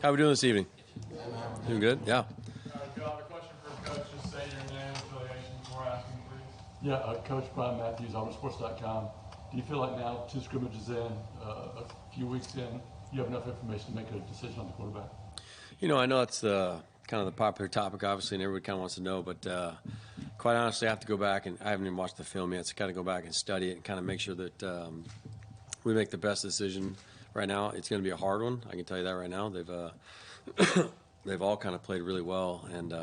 How we doing this evening? Doing good? Yeah. If you have a question for Coach, just say your name, affiliation before asking, please. Yeah, Coach Brian Matthews, AuburnSports.com. Do you feel like now, 2 scrimmages in, a few weeks in, you have enough information to make a decision on the quarterback? You know, I know it's kind of the popular topic, obviously, and everybody kind of wants to know, but quite honestly, I have to go back, and I haven't even watched the film yet, so I got to go back and study it and kind of make sure that we make the best decision. Right now, it's going to be a hard one. I can tell you that right now. They've all kind of played really well, and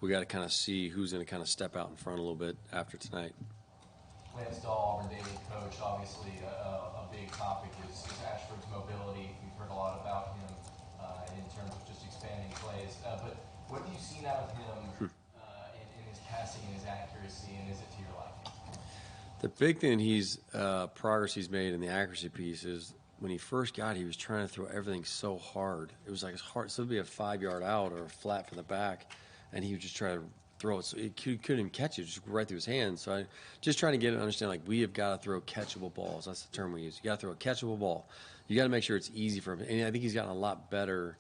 we got to kind of see who's going to kind of step out in front a little bit after tonight. Lance Dahl, Auburn Daily coach, obviously a big topic is Ashford's mobility. We've heard a lot about him in terms of just expanding plays. But what do you see out of him in his passing and his accuracy, and is it to your liking? The big thing progress he's made in the accuracy piece is when he first got here, he was trying to throw everything so hard. It was like it's hard. So it'd be a 5-yard out or a flat from the back, and he would just try to throw it. So he couldn't even catch it, just right through his hands. So I just trying to get him to understand, like, we have got to throw catchable balls. That's the term we use. You got to throw a catchable ball. You got to make sure it's easy for him. And I think he's gotten a lot better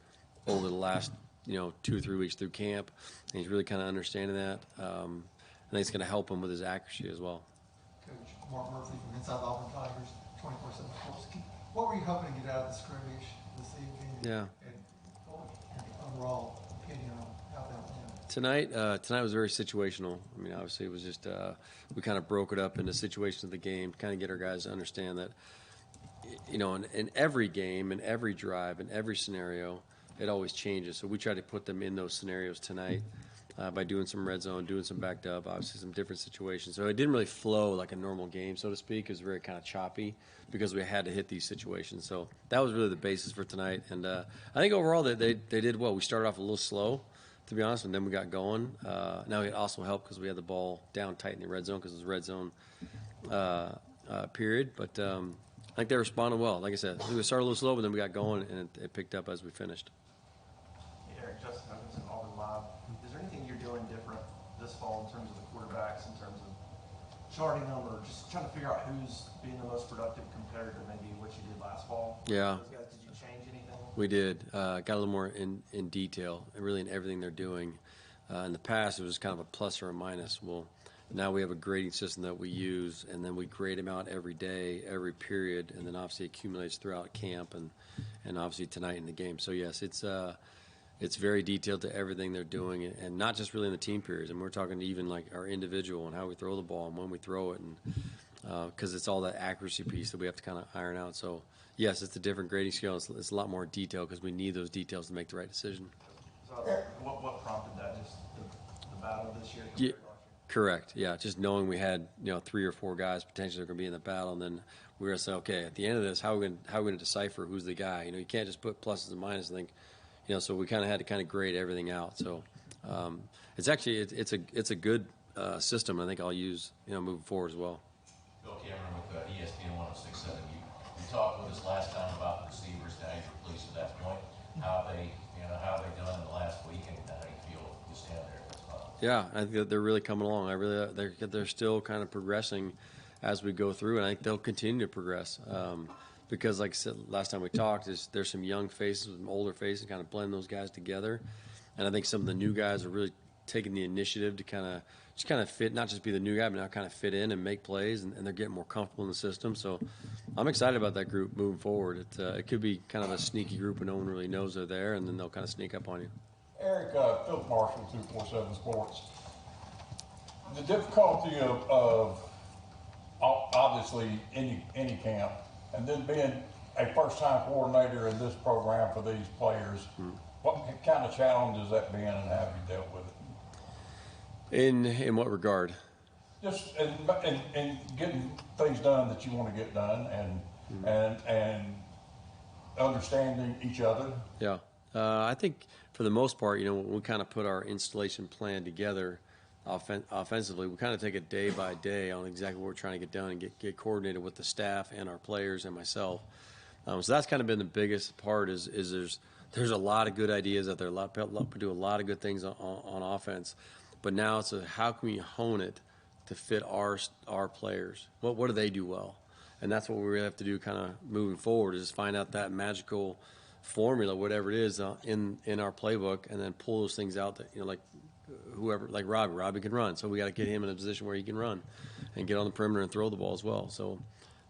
over the last 2 or 3 weeks through camp, and he's really kind of understanding that. I think it's going to help him with his accuracy as well. Coach Mark Murphy from Inside the Auburn Tigers, 24/7 Sports. What were you hoping to get out of the scrimmage this evening? Yeah. And what was your overall opinion on how that went? Tonight was very situational. I mean, obviously it was just we kind of broke it up into situations of the game, kind of get our guys to understand that, in every game, in every drive, in every scenario, it always changes. So we try to put them in those scenarios tonight by doing some red zone, doing some backed up, obviously some different situations. So it didn't really flow like a normal game, so to speak. It was very kind of choppy because we had to hit these situations. So that was really the basis for tonight. And I think overall they did well. We started off a little slow, to be honest, and then we got going. Now it also helped because we had the ball down tight in the red zone because it was red zone period. But I think they responded well. Like I said, we started a little slow, but then we got going, and it picked up as we finished. Hey, Eric, Justin Hutchinson, Auburn Live. Is there anything you're doing different this fall in terms of the quarterbacks, in terms of charting them, or just trying to figure out who's being the most productive compared to maybe what you did last fall? Yeah. Those guys, did you change anything? We did. Got a little more in detail, and really in everything they're doing. In the past, it was kind of a plus or a minus. Well, now we have a grading system that we use, and then we grade them out every day, every period, and then obviously accumulates throughout camp and obviously tonight in the game. So, yes, it's very detailed to everything they're doing, and not just really in the team periods. And we're talking even like our individual and how we throw the ball and when we throw it, and because it's all that accuracy piece that we have to kind of iron out. So, yes, it's a different grading scale. It's a lot more detailed because we need those details to make the right decision. So what prompted that? Just the battle this year? Yeah, correct. Yeah, just knowing we had 3 or 4 guys potentially going to be in the battle, and then we were going to say, okay, at the end of this, how are we going to decipher who's the guy? You can't just put pluses and minuses and think. So we kind of had to kind of grade everything out. So it's actually it's a good system. I think I'll use moving forward as well. Bill Cameron with ESPN 106.7. You talked with us last time about the receivers. Now you're pleased at that point. How have they done in the last week, and how do you feel you stand there at this spot? Yeah, I think that they're really coming along. They're still kind of progressing as we go through, and I think they'll continue to progress. Because, like I said last time we talked, there's some young faces, some older faces, kind of blend those guys together. And I think some of the new guys are really taking the initiative to kind of fit, not just be the new guy, but now kind of fit in and make plays, and they're getting more comfortable in the system. So I'm excited about that group moving forward. It could be kind of a sneaky group and no one really knows they're there, and then they'll kind of sneak up on you. Eric, Philip Marshall, 247 Sports. The difficulty of obviously any camp, and then being a first-time coordinator in this program for these players, what kind of challenge has that been, and how have you dealt with it? In what regard? Just in getting things done that you want to get done, and understanding each other. Yeah, I think for the most part, when we kind of put our installation plan together offensively, we kind of take it day by day on exactly what we're trying to get done and get coordinated with the staff and our players and myself. So that's kind of been the biggest part is there's a lot of good ideas out there. We do a lot of good things on offense, but now it's how can we hone it to fit our players? What do they do well? And that's what we really have to do kind of moving forward is find out that magical formula, whatever it is, in our playbook, and then pull those things out that, like whoever, like Robbie. Robbie can run, so we got to get him in a position where he can run and get on the perimeter and throw the ball as well. So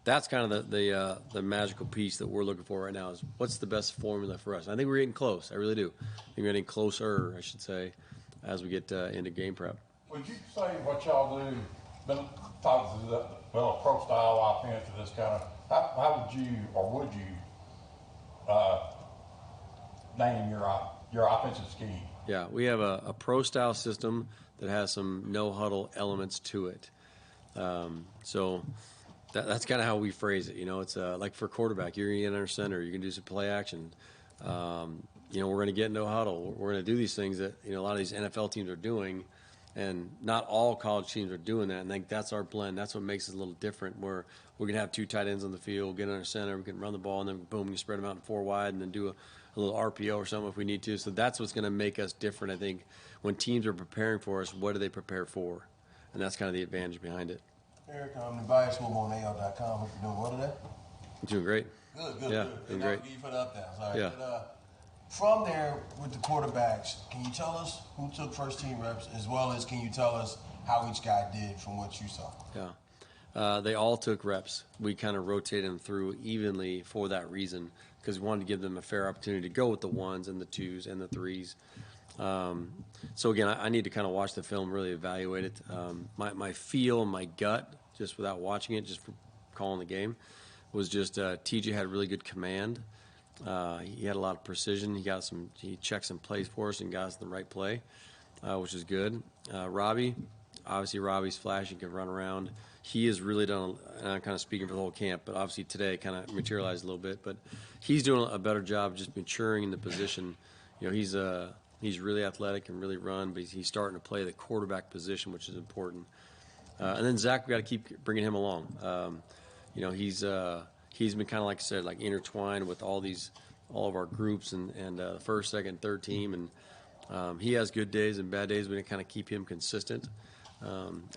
that's kind of the magical piece that we're looking for right now is what's the best formula for us. I think we're getting close. I really do. I think we're getting closer, I should say, as we get into game prep. Would you say what y'all do, been talking to the pro style offense and this kind of, how would you or would you name your offensive scheme? Yeah, we have a pro style system that has some no huddle elements to it. So that's kind of how we phrase it. It's like for quarterback, you're going to get under center, you can do some play action. We're going to get no huddle. We're going to do these things that a lot of these NFL teams are doing, and not all college teams are doing that. And I think that's our blend. That's what makes it a little different. Where we're going to have 2 tight ends on the field, get under center, we can run the ball, and then boom, you spread them out in 4 wide, and then do a little RPO or something if we need to. So that's what's going to make us different. I think when teams are preparing for us, what do they prepare for? And that's kind of the advantage behind it. Eric, I'm Tobias on AL.com. Hope you're doing well today. I'm doing great. Good. Yeah, doing great. Thank you for the update. Sorry. Yeah. But, from there, with the quarterbacks, can you tell us who took first team reps, as well as can you tell us how each guy did from what you saw? Yeah. They all took reps. We kind of rotated them through evenly for that reason, because we wanted to give them a fair opportunity to go with the 1s and the 2s and the 3s. So again, I need to kind of watch the film, really evaluate it. My feel, my gut, just without watching it, just for calling the game, was just TJ had really good command. He had a lot of precision. He checked some plays for us and got us the right play, which is good. Robbie's flashy, can run around. He has really done, and I'm kind of speaking for the whole camp, but obviously today kind of materialized a little bit. But he's doing a better job just maturing in the position. He's really athletic and really run, but he's starting to play the quarterback position, which is important. And then Zach, we got to keep bringing him along. He's been kind of, like I said, like intertwined with all of our groups and the first, second, third team. And he has good days and bad days. We kind of keep him consistent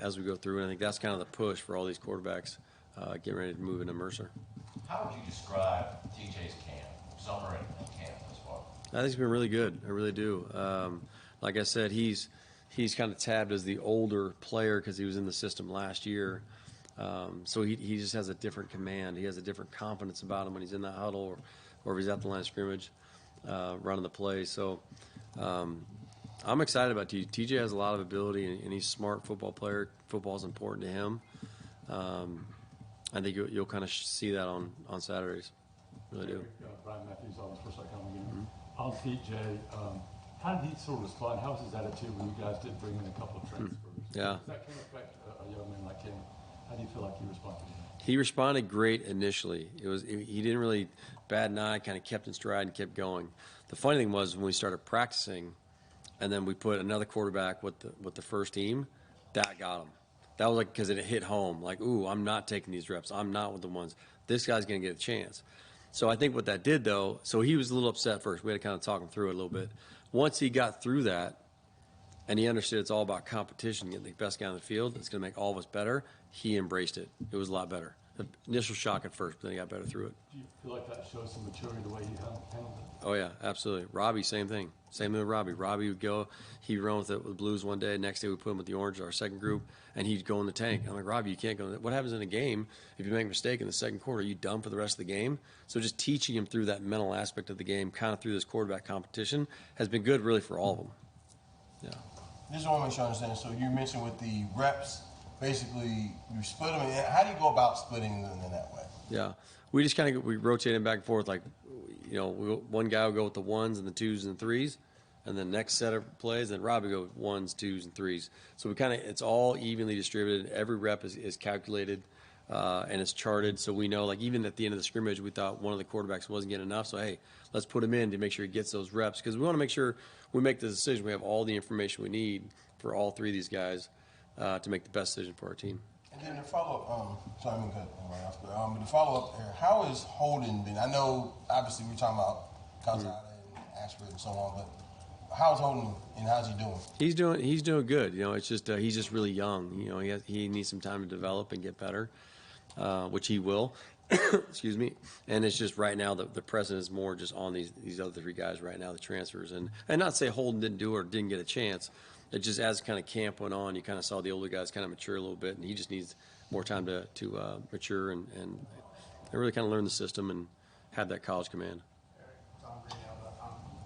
as we go through. And I think that's kind of the push for all these quarterbacks getting ready to move into Mercer. How would you describe TJ's camp, summer and camp thus far? I think it's been really good. I really do. Like I said, he's kind of tabbed as the older player because he was in the system last year. So he just has a different command. He has a different confidence about him when he's in that huddle or if he's at the line of scrimmage running the play. So I'm excited about TJ. TJ has a lot of ability, and he's a smart football player. Football is important to him. I think you'll kind of see that on Saturdays. Really do. Brian Matthews, Auburn, again. On TJ, how did he sort of respond? How was his attitude when you guys did bring in a couple of transfers? Yeah. Does that kind of affect a young man like him? How do you feel like he responded to that? He responded great initially. He didn't really bat an eye, kind of kept in stride and kept going. The funny thing was when we started practicing, and then we put another quarterback with the first team, that got him. That was like because it hit home. Like, ooh, I'm not taking these reps. I'm not with the ones. This guy's going to get a chance. So I think what that did, though, so he was a little upset first. We had to kind of talk him through it a little bit. Once he got through that, and he understood it's all about competition, getting the best guy on the field, it's going to make all of us better, he embraced it. It was a lot better. The initial shock at first, but then he got better through it. Do you feel like that shows some maturity the way he handled it? Oh, yeah, absolutely. Robbie, same thing. Same thing with Robbie. Robbie would go, he'd run with the Blues one day. Next day we put him with the Orange, our second group, and he'd go in the tank. I'm like, Robbie, you can't go in the. What happens in a game if you make a mistake in the second quarter? Are you done for the rest of the game? So just teaching him through that mental aspect of the game, kind of through this quarterback competition, has been good really for all of them. Yeah. Just want to make sure I understand. So you mentioned with the reps, basically you split them. How do you go about splitting them in that way? Yeah, we just kind of rotate them back and forth. Like, one guy will go with the 1s and the 2s and the 3s, and then next set of plays, then Robbie go with 1s, 2s, and 3s. So it's all evenly distributed. Every rep is calculated and it's charted. So we know, like, even at the end of the scrimmage, we thought one of the quarterbacks wasn't getting enough. So hey, let's put him in to make sure he gets those reps, because we want to make sure we make the decision. We have all the information we need for all 3 of these guys to make the best decision for our team. And then the follow-up, sorry, I'm going to cut anybody else, but the follow-up here, how has Holden been? I know, obviously, we're talking about Calzada and Ashford and so on, but how's Holden and how's he doing? He's doing good. It's just he's just really young. He needs some time to develop and get better, which he will. Excuse me. And it's just right now the precedent is more just on these other three guys right now, the transfers. And not say Holden didn't do it or didn't get a chance. It just as kind of camp went on, you kind of saw the older guys kind of mature a little bit, and he just needs more time to mature and really kind of learn the system and have that college command. Tom Greenell, but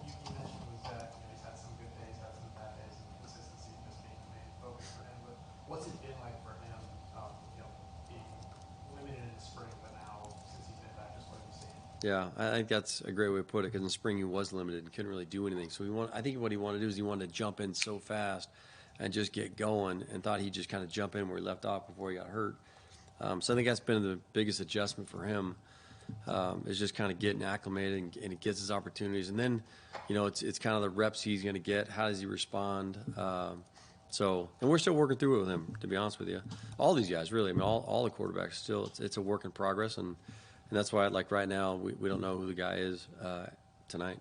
you mentioned was that he's had some good days, had some bad days, and consistency just being the main focus for him. But what's it been like for him, being limited in the spring, but now since he's been back, just what have you seen? Yeah, I think that's a great way to put it, because in the spring he was limited and couldn't really do anything. So I think what he wanted to do is he wanted to jump in so fast and just get going, and thought he'd just kind of jump in where he left off before he got hurt. So I think that's been the biggest adjustment for him, is just kind of getting acclimated and he gets his opportunities. And then, it's kind of the reps he's going to get. How does he respond? And we're still working through it with him, to be honest with you. All these guys, really. I mean, all the quarterbacks still, it's a work in progress. And that's why, like right now, we don't know who the guy is tonight.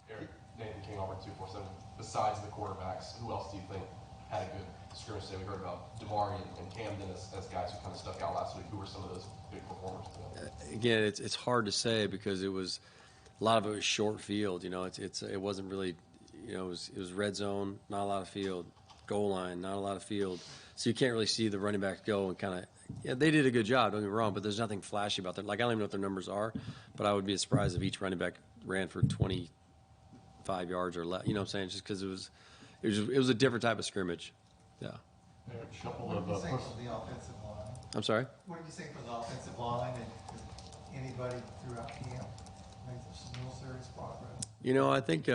Eric, Nathan King, Auburn 247. Besides the quarterbacks, who else do you think had a good scrimmage today? We heard about Damari and Camden as guys who kind of stuck out last week. Who were some of those big performers today? Again, it's hard to say, because a lot of it was short field. It wasn't really, it was red zone, not a lot of field, goal line, not a lot of field. So you can't really see the running backs go and kind of. Yeah, they did a good job, don't get me wrong, but there's nothing flashy about that. Like, I don't even know what their numbers are, but I would be surprised if each running back ran for 25 yards or less. You know what I'm saying? Just because it was a different type of scrimmage. Yeah. Eric, a couple What of do you think for the offensive line? I'm sorry? What do you think for the offensive line, and anybody throughout camp made some real serious progress? I think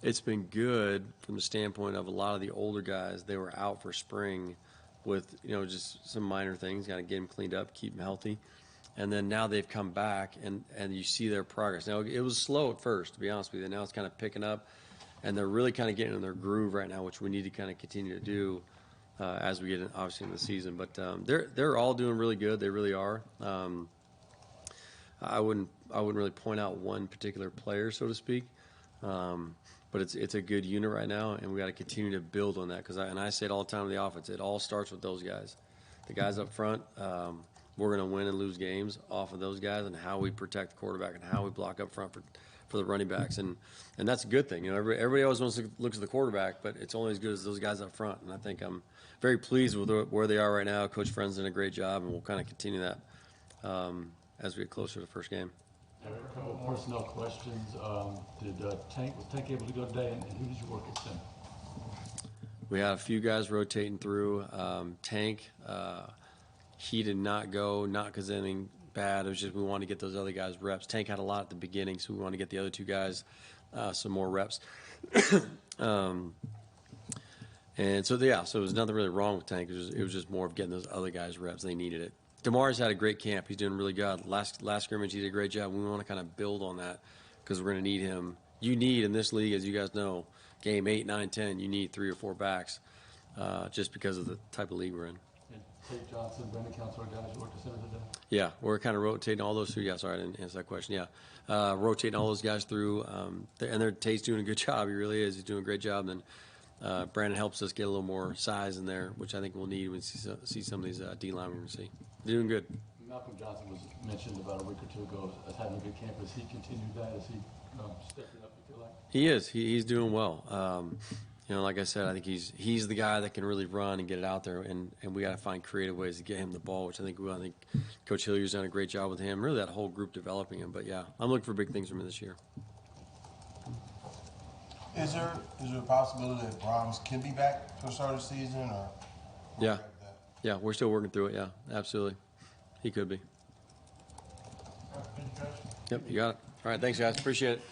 it's been good from the standpoint of a lot of the older guys. They were out for spring with, just some minor things, got to get them cleaned up, keep them healthy. And then now they've come back, and you see their progress. Now, it was slow at first, to be honest with you. Now it's kind of picking up, and they're really kind of getting in their groove right now, which we need to kind of continue to do as we get, obviously, in the season. But they're all doing really good. They really are. I wouldn't really point out one particular player, so to speak. But it's a good unit right now, and we got to continue to build on that. And I say it all the time in the offense, it all starts with those guys. The guys up front, we're going to win and lose games off of those guys and how we protect the quarterback and how we block up front for the running backs. And that's a good thing. Everybody always wants to look at the quarterback, but it's only as good as those guys up front. And I think I'm very pleased with where they are right now. Coach Friend's done a great job, and we'll kind of continue that as we get closer to the first game. A couple of personnel questions. Was Tank able to go today, and who did you work at center? We had a few guys rotating through. Tank, he did not go, not because anything bad. It was just we wanted to get those other guys reps. Tank had a lot at the beginning, so we wanted to get the other two guys some more reps. And so there was nothing really wrong with Tank. It was just more of getting those other guys reps. They needed it. Damar's had a great camp. He's doing really good. Last scrimmage, he did a great job. We want to kind of build on that because we're going to need him. You need, in this league, as you guys know, game 8, 9, 10, you need 3 or 4 backs just because of the type of league we're in. And Tate Johnson, Brandon Counselor, guys who worked at center today? Yeah, we're kind of rotating all those through. Yeah, sorry, I didn't answer that question. Yeah, rotating all those guys through. And Tate's doing a good job. He really is. He's doing a great job. And then Brandon helps us get a little more size in there, which I think we'll need when we see some of these D-line we're going to see. They're doing good. Malcolm Johnson was mentioned about a week or two ago as having a good camp. Has he continued that? Is he stepping up, you feel like? He is. He's doing well. Like I said, I think he's the guy that can really run and get it out there, and we got to find creative ways to get him the ball, which I think Coach Hillier's done a great job with him. Really, that whole group developing him. But yeah, I'm looking for big things from him this year. Is there a possibility that Brahms can be back for the start of the season, or? Yeah, we're still working through it. Yeah, absolutely, he could be. Yep, you got it. All right, thanks, guys. Appreciate it.